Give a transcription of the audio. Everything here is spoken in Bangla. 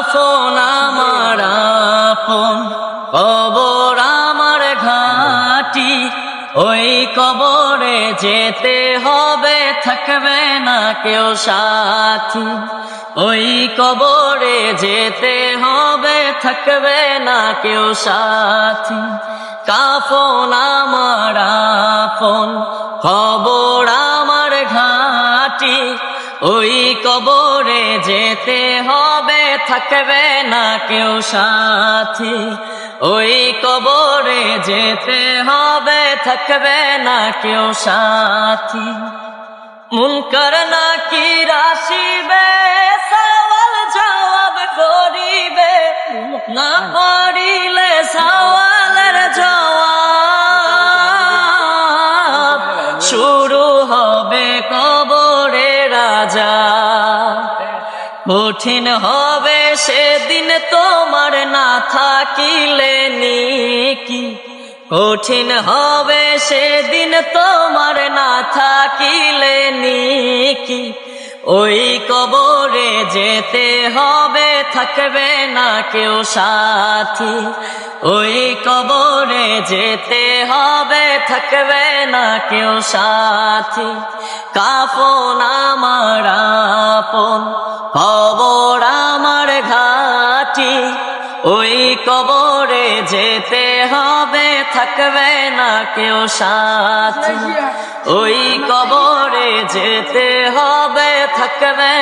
কাফন আমার আপন, কবর আমার ঘাটি, ওই কবরে যেতে হবে, থাকবে না কেউ সাথী। ওই কবরে যেতে হবে, থাকবে না কেউ সাথী। কাফন আমার আপন, কবর আমার ঘাটি, ওই কবরে যেতে হবে, থাকবে না কেউ সাথী। ওই কবরে যেতে হবে, থাকবে না কেউ সাথী। মুনকার নাকির আসিবে, সওয়াল জবাব করিবে, না পারিলে সওয়ালের জবাব। শুরু হবে কবরে রাজা, কঠিন হবে সেদিন তোমার না থাকিলে নেকি। কঠিন হবে সেদিন তোমার না থাকিলে নেকি। ওই কবরে যেতে হবে, থাকবে না কেউ সাথী। ওই কবরে যেতে হবে, থাকবে না কেউ সাথী। কাফন আমার আপন, কবর আমার ঘাটি, ওই কবরে যেতে হবে, থাকবে না কেউ সাথী। ওই কবরে যেতে হবে, থাকবে